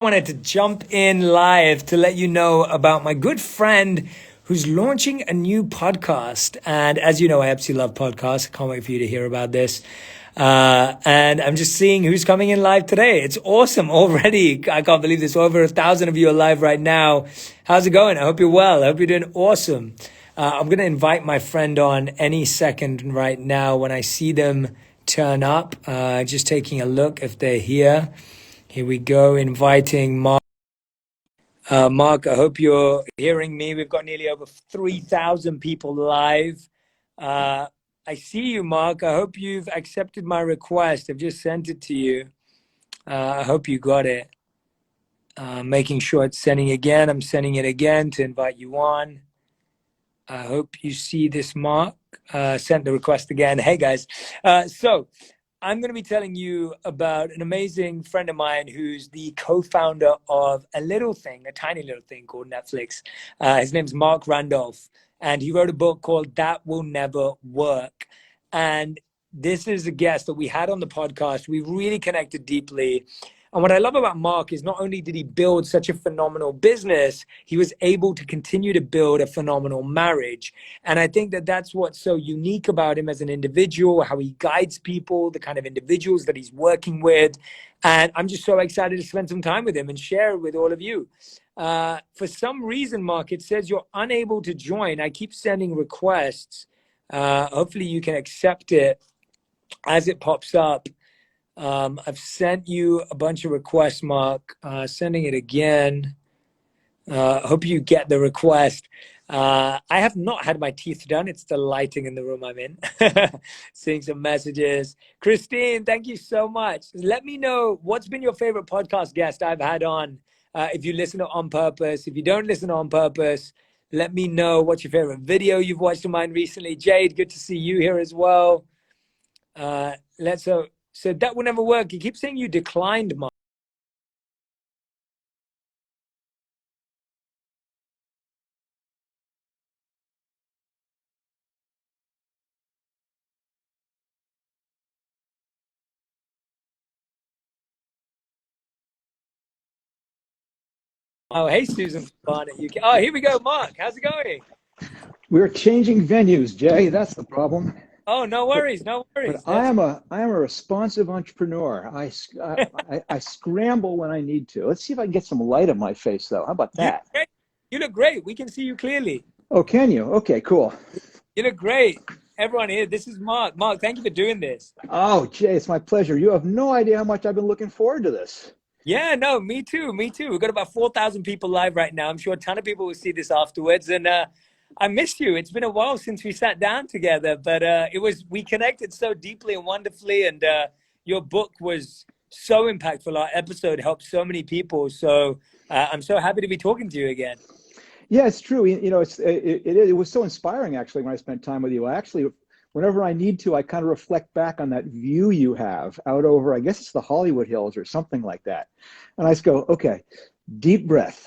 Wanted to jump in live to let you know about my good friend who's launching a new podcast. And as you know, I absolutely love podcasts. I can't wait for you to hear about this. And I'm just seeing who's coming in live today. It's awesome already. I can't believe this. Over 1,000 of you are live right now. How's it going? I hope you're well. I hope you're doing awesome. I'm going to invite my friend on any second right now when I see them turn up. Just taking a look if they're here. Here we go, inviting Mark. Mark, I hope you're hearing me. We've got nearly over 3,000 people live. I see you, Mark. I hope you've accepted my request. I've just sent it to you. I hope you got it. Making sure it's sending again. I'm sending it again to invite you on. I hope you see this, Mark. Sent the request again. Hey, guys. So I'm going to be telling you about an amazing friend of mine who's the co-founder of a tiny little thing called Netflix. His name's Mark Randolph, and he wrote a book called That Will Never Work. And this is a guest that we had on the podcast. We really connected deeply. And what I love about Mark is not only did he build such a phenomenal business, he was able to continue to build a phenomenal marriage. And I think that that's what's so unique about him as an individual, how he guides people, the kind of individuals that he's working with. And I'm just so excited to spend some time with him and share it with all of you. For some reason, Mark, it says you're unable to join. I keep sending requests. Hopefully you can accept it as it pops up. I've sent you a bunch of requests, Mark. Sending it again. Hope you get the request. I have not had my teeth done. It's the lighting in the room I'm in. Seeing some messages. Christine, thank you so much. Let me know what's been your favorite podcast guest I've had on. If you listen to On Purpose, if you don't listen to On Purpose, let me know what's your favorite video you've watched of mine recently. Jade, good to see you here as well. So that will never work. You keep saying you declined, Mark. Oh, hey, Susan Barnett. Oh, here we go, Mark. How's it going? We're changing venues, Jay. That's the problem. Oh, no But worries, no but worries. I am a responsive entrepreneur. I scramble when I need to. Let's see if I can get some light on my face, though. How about You look that? great. You look great. We can see you clearly. Oh, can you? Okay, cool. You look great. Everyone here, this is Mark. Mark, thank you for doing this. Oh, Jay, it's my pleasure. You have no idea how much I've been looking forward to this. Yeah, no, me too. Me too. We've got about 4,000 people live right now. I'm sure a ton of people will see this afterwards. And I missed you. It's been a while since we sat down together, but we connected so deeply and wonderfully. And your book was so impactful. Our episode helped so many people. So I'm so happy to be talking to you again. Yeah, it's true. It was so inspiring actually when I spent time with you. I actually, whenever I need to, I kind of reflect back on that view you have out over, I guess it's the Hollywood Hills or something like that. And I just go, okay, deep breath.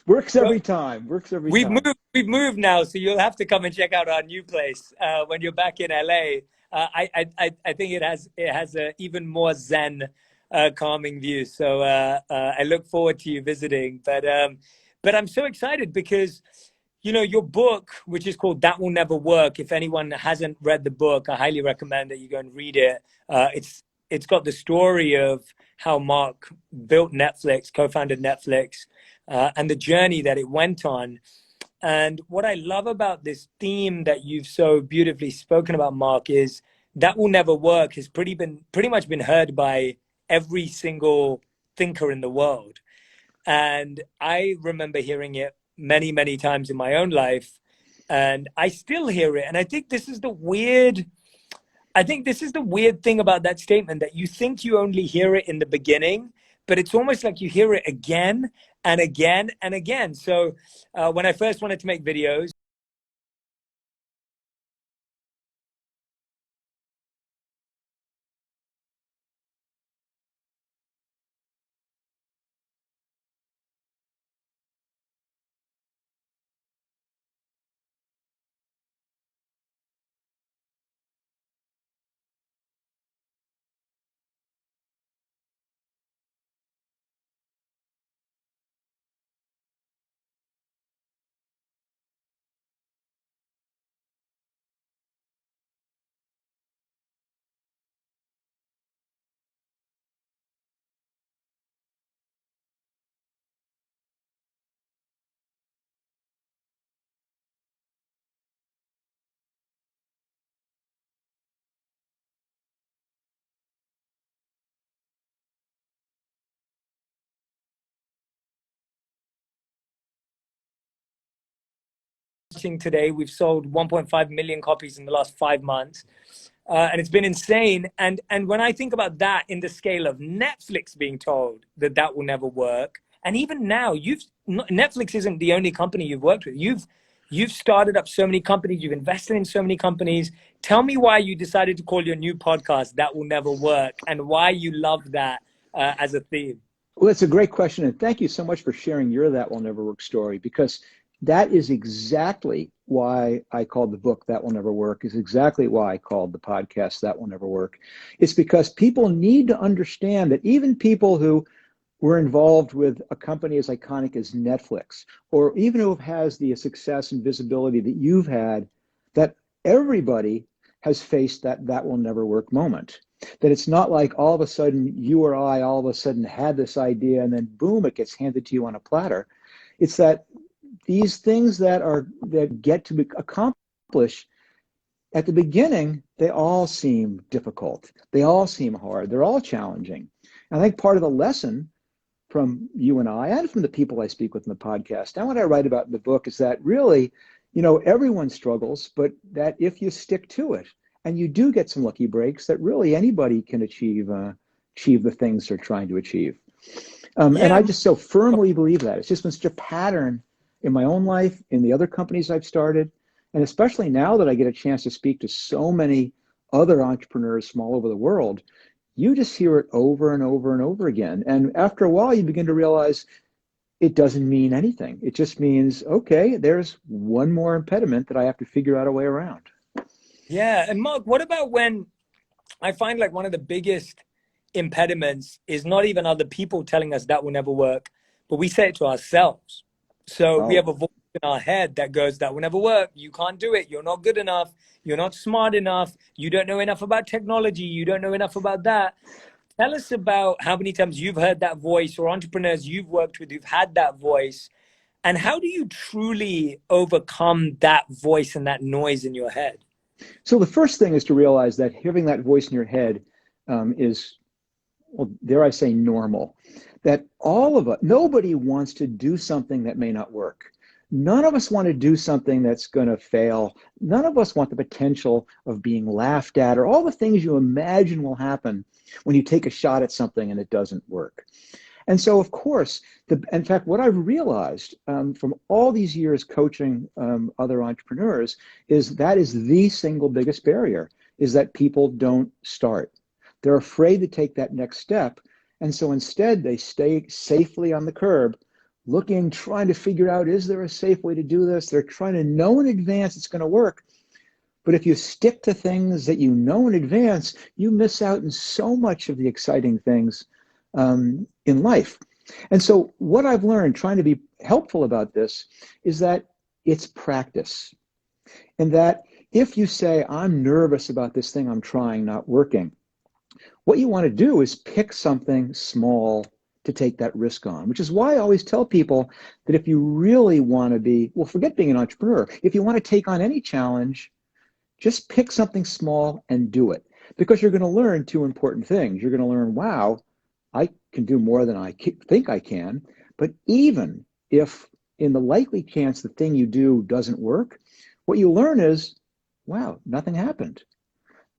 Works Well, every time. Works every time. we've moved now, so you'll have to come and check out our new place when you're back in LA. I think it has a even more zen, calming view. So I look forward to you visiting. But I'm so excited because your book, which is called That Will Never Work. If anyone hasn't read the book, I highly recommend that you go and read it. It's got the story of how Mark built Netflix, co-founded Netflix, and the journey that it went on. And what I love about this theme that you've so beautifully spoken about, Mark, is that will never work has pretty much been heard by every single thinker in the world. And I remember hearing it many, many times in my own life. And I still hear it. And I think this is the weird thing about that statement, that you think you only hear it in the beginning, but it's almost like you hear it again and again and again. So when I first wanted to make videos, today. We've sold 1.5 million copies in the last 5 months. And it's been insane. And when I think about that in the scale of Netflix being told that that will never work, and even now, Netflix isn't the only company you've worked with. You've started up so many companies. You've invested in so many companies. Tell me why you decided to call your new podcast "That Will Never Work" and why you love that as a theme. Well, it's a great question. And thank you so much for sharing your That Will Never Work story, because that is exactly why I called the book That Will Never Work, is exactly why I called the podcast That Will Never Work. It's because people need to understand that even people who were involved with a company as iconic as Netflix, or even who has the success and visibility that you've had, that everybody has faced that will never work moment. That it's not like all of a sudden you or I all of a sudden had this idea and then boom, it gets handed to you on a platter. It's that these things that get to be accomplished at the beginning, they all seem difficult. They all seem hard. They're all challenging. And I think part of the lesson from you and I, and from the people I speak with in the podcast, and what I write about in the book, is that really, everyone struggles, but that if you stick to it and you do get some lucky breaks, that really anybody can achieve the things they're trying to achieve. And I just so firmly believe that. It's just been such a pattern in my own life, in the other companies I've started, and especially now that I get a chance to speak to so many other entrepreneurs from all over the world. You just hear it over and over and over again. And after a while, you begin to realize it doesn't mean anything. It just means, okay, there's one more impediment that I have to figure out a way around. Yeah. And Mark, what about when I find like one of the biggest impediments is not even other people telling us that will never work, but we say it to ourselves. So we have a voice in our head that goes, that will never work. You can't do it. You're not good enough. You're not smart enough. You don't know enough about technology. You don't know enough about that. Tell us about how many times you've heard that voice, or entrepreneurs you've worked with who've had that voice. And how do you truly overcome that voice and that noise in your head? So the first thing is to realize that having that voice in your head is, well, dare I say, normal. That all of us, nobody wants to do something that may not work. None of us want to do something that's going to fail. None of us want the potential of being laughed at, or all the things you imagine will happen when you take a shot at something and it doesn't work. And so, of course, in fact, what I've realized from all these years coaching other entrepreneurs is that is the single biggest barrier, is that people don't start. They're afraid to take that next step. And so instead, they stay safely on the curb, looking, trying to figure out, is there a safe way to do this? They're trying to know in advance it's going to work. But if you stick to things that you know in advance, you miss out on so much of the exciting things in life. And so what I've learned trying to be helpful about this is that it's practice. And that if you say, I'm nervous about this thing I'm trying not working, what you want to do is pick something small to take that risk on, which is why I always tell people that if you really want to be, well, forget being an entrepreneur. If you want to take on any challenge, just pick something small and do it, because you're going to learn two important things. You're going to learn, wow, I can do more than I think I can. But even if in the likely chance the thing you do doesn't work, what you learn is, wow, nothing happened.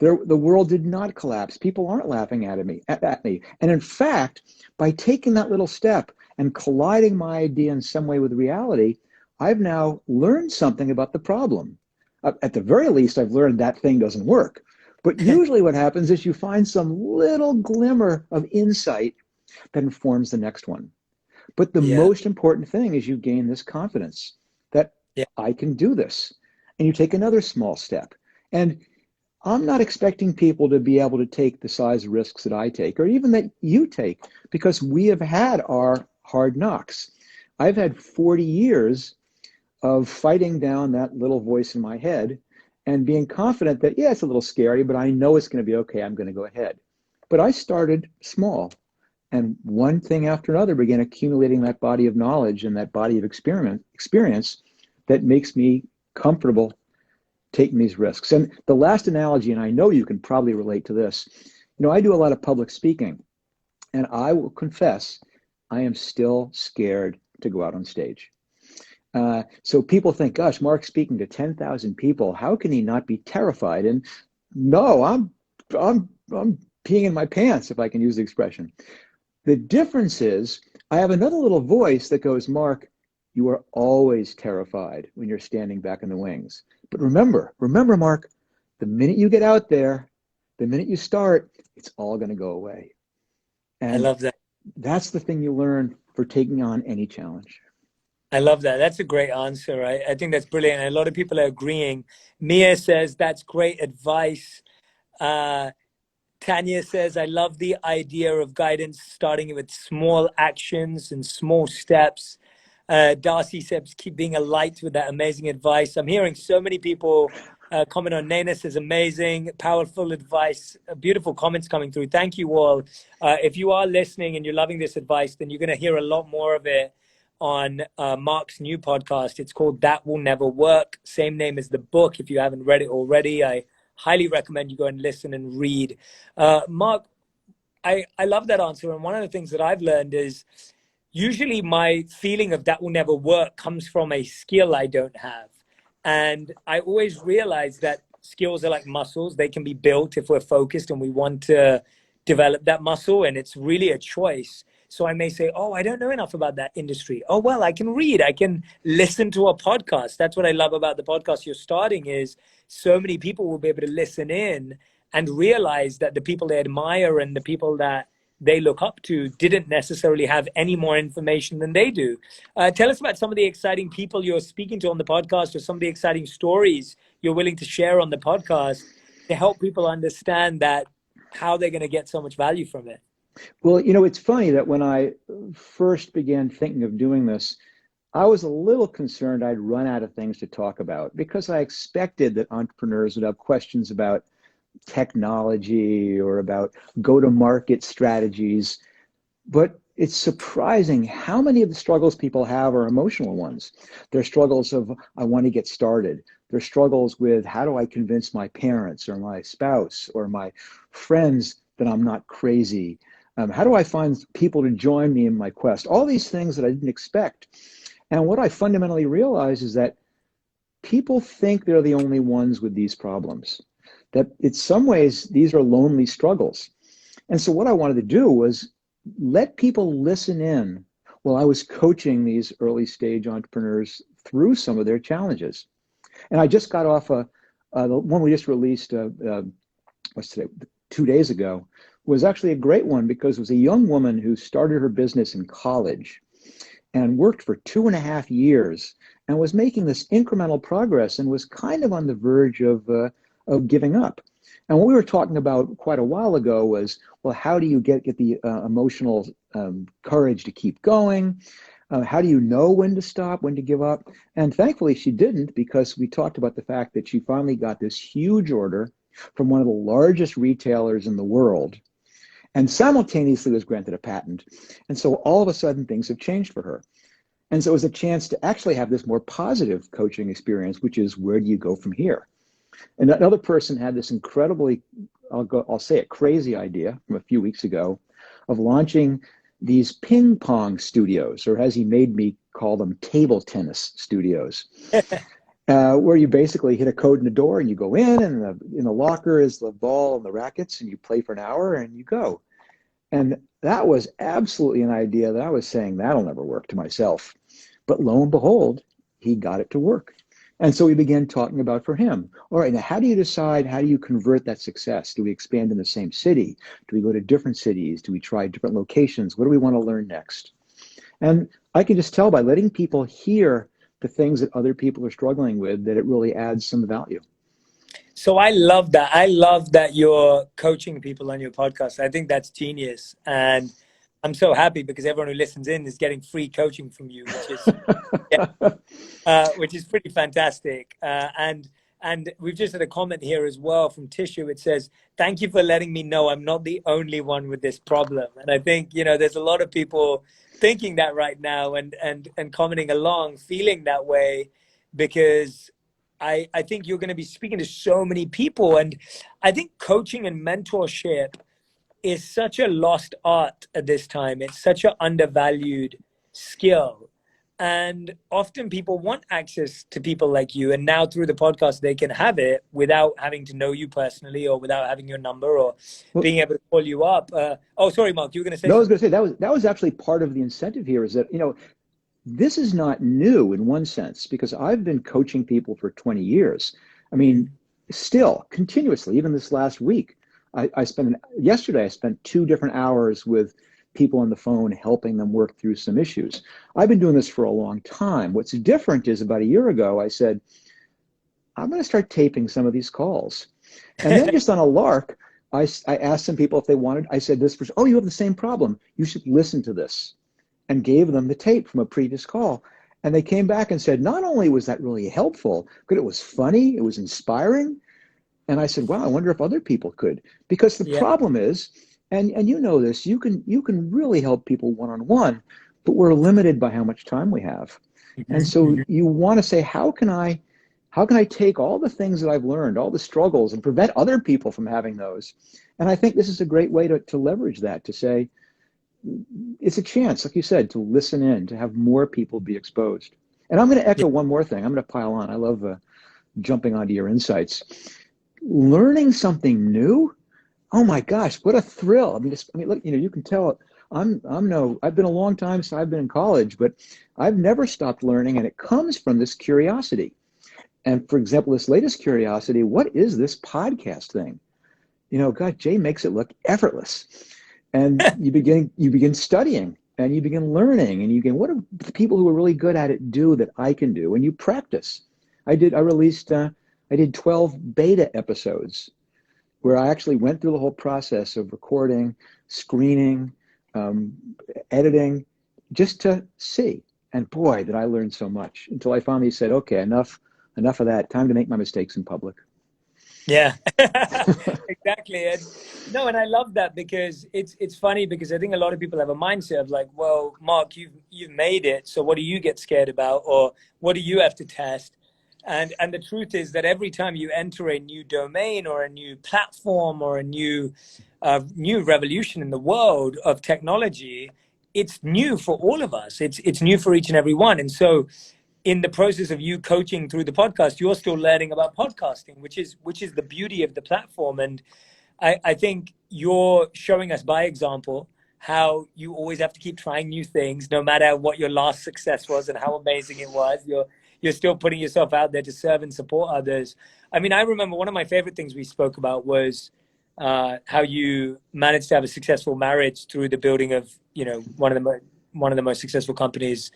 The world did not collapse. People aren't laughing at me. And in fact, by taking that little step and colliding my idea in some way with reality, I've now learned something about the problem. At the very least, I've learned that thing doesn't work. But usually what happens is you find some little glimmer of insight that informs the next one. But the most important thing is you gain this confidence that I can do this. And you take another small step. And I'm not expecting people to be able to take the size of risks that I take, or even that you take, because we have had our hard knocks. I've had 40 years of fighting down that little voice in my head and being confident that, yeah, it's a little scary, but I know it's going to be okay. I'm going to go ahead. But I started small, and one thing after another began accumulating that body of knowledge and that body of experience that makes me comfortable taking these risks. And the last analogy, and I know you can probably relate to this, I do a lot of public speaking, and I will confess, I am still scared to go out on stage. So people think, gosh, Mark's speaking to 10,000 people. How can he not be terrified? And no, I'm peeing in my pants, if I can use the expression. The difference is I have another little voice that goes, Mark, you are always terrified when you're standing back in the wings. But remember, Mark, the minute you get out there, the minute you start, it's all going to go away. I And love that. that's the thing you learn for taking on any challenge. I love that. That's a great answer. I think that's brilliant. And a lot of people are agreeing. Mia says that's great advice. Tanya says, I love the idea of guidance starting with small actions and small steps. Darcy says, keep being a light with that amazing advice. I'm hearing so many people comment on Nana says, amazing, powerful advice, beautiful comments coming through. Thank you all. If you are listening and you're loving this advice, then you're going to hear a lot more of it on Mark's new podcast. It's called That Will Never Work. Same name as the book. If you haven't read it already, I highly recommend you go and listen and read. Mark, I love that answer. And one of the things that I've learned is usually my feeling of that will never work comes from a skill I don't have. And I always realize that skills are like muscles. They can be built if we're focused and we want to develop that muscle. And it's really a choice. So I may say, oh, I don't know enough about that industry. Oh, well, I can read. I can listen to a podcast. That's what I love about the podcast you're starting is so many people will be able to listen in and realize that the people they admire and the people that they look up to didn't necessarily have any more information than they do. Tell us about some of the exciting people you're speaking to on the podcast or some of the exciting stories you're willing to share on the podcast to help people understand that how they're going to get so much value from it. Well, it's funny that when I first began thinking of doing this, I was a little concerned I'd run out of things to talk about because I expected that entrepreneurs would have questions about technology or about go-to-market strategies. But it's surprising how many of the struggles people have are emotional ones. They're struggles of, I want to get started. They're struggles with, how do I convince my parents or my spouse or my friends that I'm not crazy? How do I find people to join me in my quest? All these things that I didn't expect. And what I fundamentally realized is that people think they're the only ones with these problems, that in some ways, these are lonely struggles. And so what I wanted to do was let people listen in while I was coaching these early stage entrepreneurs through some of their challenges. And I just got off the one we just released, what's today, 2 days ago, was actually a great one because it was a young woman who started her business in college and worked for 2.5 years and was making this incremental progress and was kind of on the verge of giving up. And what we were talking about quite a while ago was, well, how do you get the emotional courage to keep going? How do you know when to stop, when to give up? And thankfully she didn't, because we talked about the fact that she finally got this huge order from one of the largest retailers in the world and simultaneously was granted a patent. And so all of a sudden things have changed for her. And so it was a chance to actually have this more positive coaching experience, which is, where do you go from here? And another person had this incredibly, I'll say it, crazy idea from a few weeks ago of launching these ping pong studios, or as he made me call them, table tennis studios, where you basically hit a code in the door and you go in, and in the locker is the ball and the rackets, and you play for an hour and you go. And that was absolutely an idea that I was saying, that'll never work, to myself. But lo and behold, he got it to work. And so we began talking about, for him, all right, now how do you decide, how do you convert that success? Do we expand in the same city? Do we go to different cities? Do we try different locations? What do we want to learn next? And I can just tell by letting people hear the things that other people are struggling with that it really adds some value. So I love that. I love that you're coaching people on your podcast. I think that's genius. And I'm so happy because everyone who listens in is getting free coaching from you, which is pretty fantastic. And we've just had a comment here as well from Tissue. It says, thank you for letting me know I'm not the only one with this problem. And I think, there's a lot of people thinking that right now and commenting along, feeling that way, because I think you're going to be speaking to so many people. And I think coaching and mentorship is such a lost art at this time. It's such an undervalued skill. And often people want access to people like you. And now through the podcast, they can have it without having to know you personally or without having your number or Well, being able to call you up. Oh, sorry, Mark, you were going to say no, I was something. going to say that was actually part of the incentive here is that, this is not new in one sense because I've been coaching people for 20 years. I mean, still continuously, even this last week, yesterday I spent 2 different hours with people on the phone helping them work through some issues. I've been doing this for a long time. What's different is about a year ago, I said, I'm going to start taping some of these calls. And then just on a lark, I asked some people if they wanted, I said this person, oh, you have the same problem. You should listen to this, and gave them the tape from a previous call. And they came back and said, not only was that really helpful, but it was funny, it was inspiring. And I said, wow, I wonder if other people could. Because the Yeah. problem is, and you know this, you can really help people one-on-one, but we're limited by how much time we have. And Mhm, so mhm. you want to say, how can I take all the things that I've learned, all the struggles, and prevent other people from having those? And I think this is a great way to leverage that, to say, it's a chance, like you said, to listen in, to have more people be exposed. And I'm going to Yeah. echo one more thing. I'm going to pile on. I love jumping onto your insights. Learning something new. Oh my gosh, what a thrill! I mean, look, you can tell. I've been a long time since I've been in college, but I've never stopped learning, and it comes from this curiosity. And for example, this latest curiosity, what is this podcast thing? God, Jay makes it look effortless. And you begin studying and you begin learning and you begin, what do people who are really good at it do that I can do? And you practice. I did 12 beta episodes where I actually went through the whole process of recording, screening, um, editing, just to see. And boy, did I learn so much until I finally said, okay, enough of that. Time to make my mistakes in public. Yeah, exactly. And no, and I love that because it's funny because I think a lot of people have a mindset of like, well, Mark, you've made it, so what do you get scared about, or what do you have to test? And the truth is that every time you enter a new domain or a new platform or a new revolution in the world of technology, it's new for all of us. It's new for each and every one. And so in the process of you coaching through the podcast, you're still learning about podcasting, which is the beauty of the platform. And I think you're showing us by example how you always have to keep trying new things, no matter what your last success was and how amazing it was. You're still putting yourself out there to serve and support others. I mean, I remember one of my favorite things we spoke about was how you managed to have a successful marriage through the building of one of the most successful companies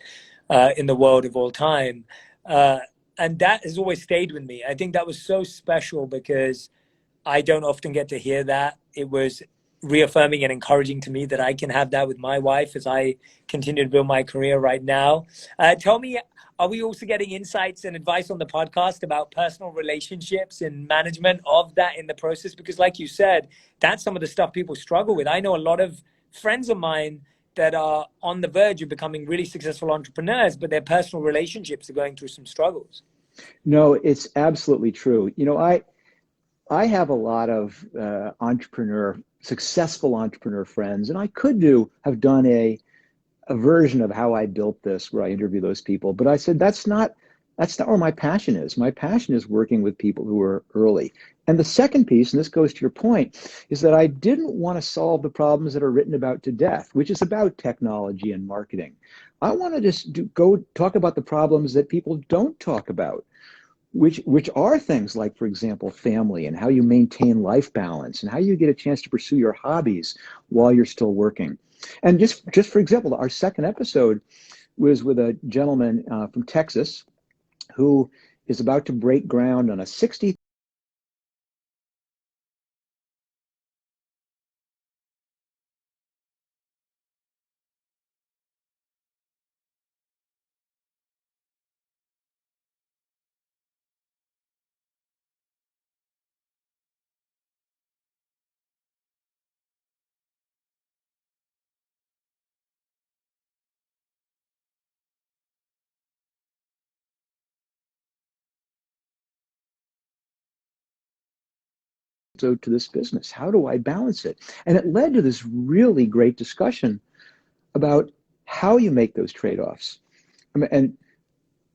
in the world of all time. Uh, and that has always stayed with me. I think that was so special because I don't often get to hear that. It was reaffirming and encouraging to me that I can have that with my wife as I continue to build my career right now. Tell me, are we also getting insights and advice on the podcast about personal relationships and management of that in the process? Because, like you said, that's some of the stuff people struggle with. I know a lot of friends of mine that are on the verge of becoming really successful entrepreneurs, but their personal relationships are going through some struggles. No, it's absolutely true. I have a lot of successful entrepreneur friends, and I could have done a version of how I built this, where I interview those people. But I said that's not where my passion is. My passion is working with people who are early. And the second piece, and this goes to your point, is that I didn't want to solve the problems that are written about to death, which is about technology and marketing. I want to just go talk about the problems that people don't talk about, which are things like, for example, family and how you maintain life balance and how you get a chance to pursue your hobbies while you're still working. And just for example, our second episode was with a gentleman from Texas who is about to break ground on a 60to this business. How do I balance it? And it led to this really great discussion about how you make those trade-offs. And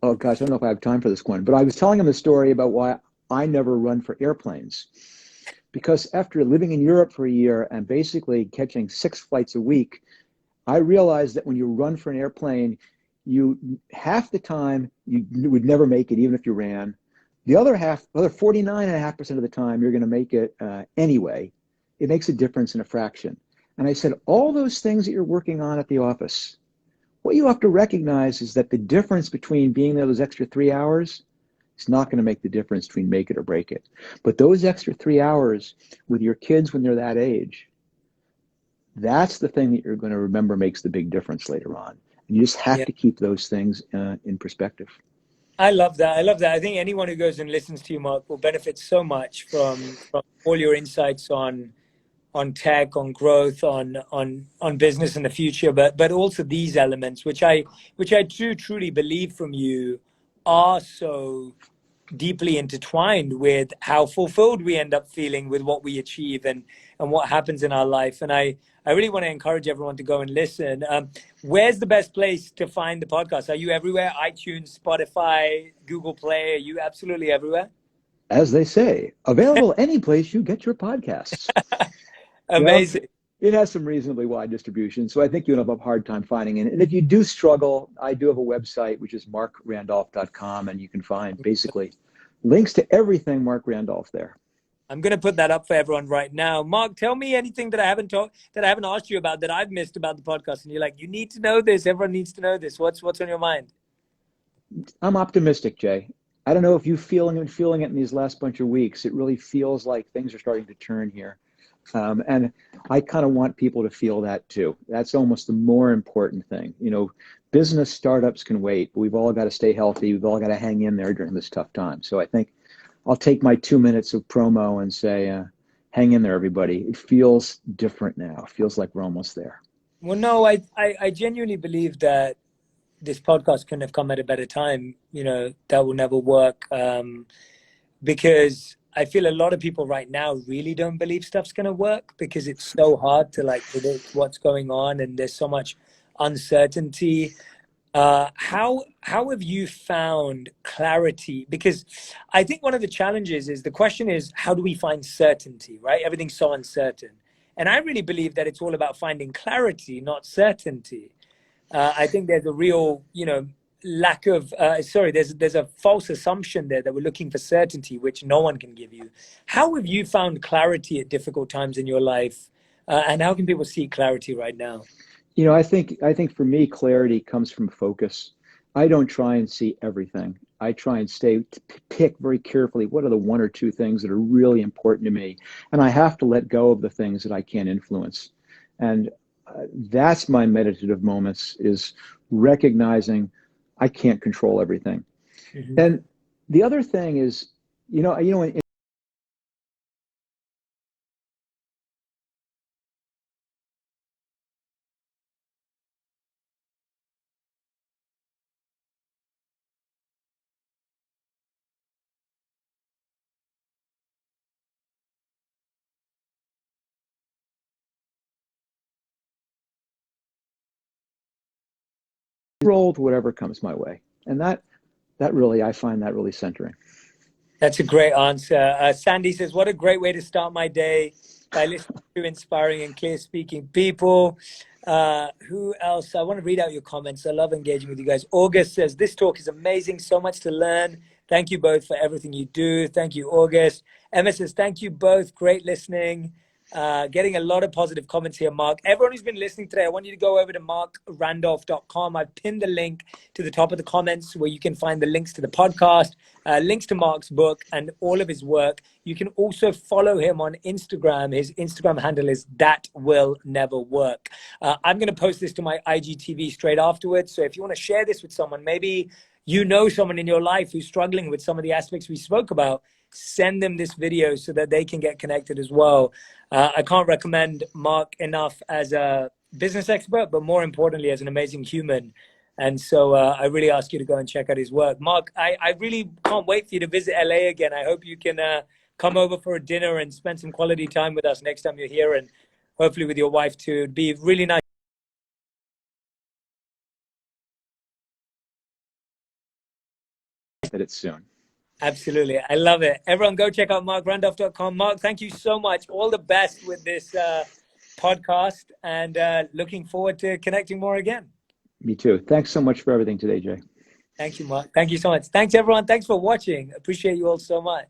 oh gosh, I don't know if I have time for this one, but I was telling him the story about why I never run for airplanes. Because after living in Europe for a year and basically catching 6 flights a week, I realized that when you run for an airplane, you half the time you would never make it, even if you ran. The other half, other 49.5% of the time, you're going to make it anyway. It makes a difference in a fraction. And I said, all those things that you're working on at the office, what you have to recognize is that the difference between being there those extra 3 hours is not going to make the difference between make it or break it. But those extra 3 hours with your kids when they're that age, that's the thing that you're going to remember makes the big difference later on. And you just have Yeah. to keep those things in perspective. I love that. I love that. I think anyone who goes and listens to you, Mark, will benefit so much from all your insights on tech, on growth, on business in the future, but also these elements, which I do truly believe from you are so deeply intertwined with how fulfilled we end up feeling with what we achieve and what happens in our life. And I really want to encourage everyone to go and listen. Where's the best place to find the podcast? Are you everywhere? iTunes, Spotify, Google Play? Are you absolutely everywhere? As they say, available any place you get your podcasts. Well, Amazing. it has some reasonably wide distribution, so I think you'll have a hard time finding it. And if you do struggle, I do have a website, which is markrandolph.com, and you can find basically links to everything Mark Randolph there. I'm going to put that up for everyone right now. Mark, tell me anything that I haven't asked you about that I've missed about the podcast. And you're like, you need to know this. Everyone needs to know this. What's on your mind? I'm optimistic, Jay. I don't know if you're feeling it in these last bunch of weeks. It really feels like things are starting to turn here. And I kind of want people to feel that too. That's almost the more important thing. You know, business startups can wait, but we've all got to stay healthy. We've all got to hang in there during this tough time. So I think I'll take my 2 minutes of promo and say, hang in there, everybody. It feels different now. It feels like we're almost there. Well, no, I genuinely believe that this podcast couldn't have come at a better time. You know, that will never work. Because I feel a lot of people right now really don't believe stuff's going to work because it's so hard to like predict what's going on and there's so much uncertainty. How have you found clarity? Because I think one of the challenges is the question is, how do we find certainty, right? Everything's so uncertain. And I really believe that it's all about finding clarity, not certainty. I think there's a real, lack of, there's a false assumption there that we're looking for certainty, which no one can give you. How have you found clarity at difficult times in your life? And how can people seek clarity right now? You know, I think for me, clarity comes from focus. I don't try and see everything. I try and pick very carefully what are the one or two things that are really important to me, and I have to let go of the things that I can't influence. And that's my meditative moments, is recognizing I can't control everything. Mm-hmm. And the other thing is, in roll to whatever comes my way. And that really, I find that really centering. That's a great answer. Sandy says, what a great way to start my day by listening to inspiring and clear speaking people. Who else? I want to read out your comments. I love engaging with you guys. August says, this talk is amazing. So much to learn. Thank you both for everything you do. Thank you, August. Emma says, thank you both. Great listening. Getting a lot of positive comments here, Mark. Everyone who's been listening today, I want you to go over to markrandolph.com. I've pinned the link to the top of the comments where you can find the links to the podcast, links to Mark's book and all of his work. You can also follow him on Instagram. His Instagram handle is That Will Never Work. I'm going to post this to my IGTV straight afterwards. So if you want to share this with someone, maybe you know someone in your life who's struggling with some of the aspects we spoke about, send them this video so that they can get connected as well. I can't recommend Mark enough as a business expert, but more importantly, as an amazing human. And so I really ask you to go and check out his work. Mark, I really can't wait for you to visit LA again. I hope you can come over for a dinner and spend some quality time with us next time you're here, and hopefully with your wife too. It'd be really nice. that it's soon. Absolutely. I love it. Everyone go check out markrandolph.com. Mark, thank you so much. All the best with this podcast, and looking forward to connecting more again. Me too. Thanks so much for everything today, Jay. Thank you, Mark. Thank you so much. Thanks, everyone. Thanks for watching. Appreciate you all so much.